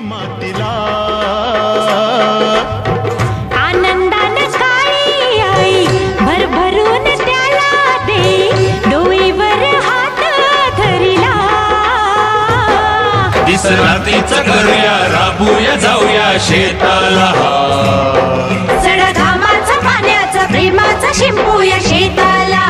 मातीला आनंदाने काळी आई भरभरून त्याला दे डोईवर हात धरिला दिसरातीचं करूया राबूया जाऊया शेताला चढ घामाचा पाण्याचा प्रेमाचा शिंपूया शेताला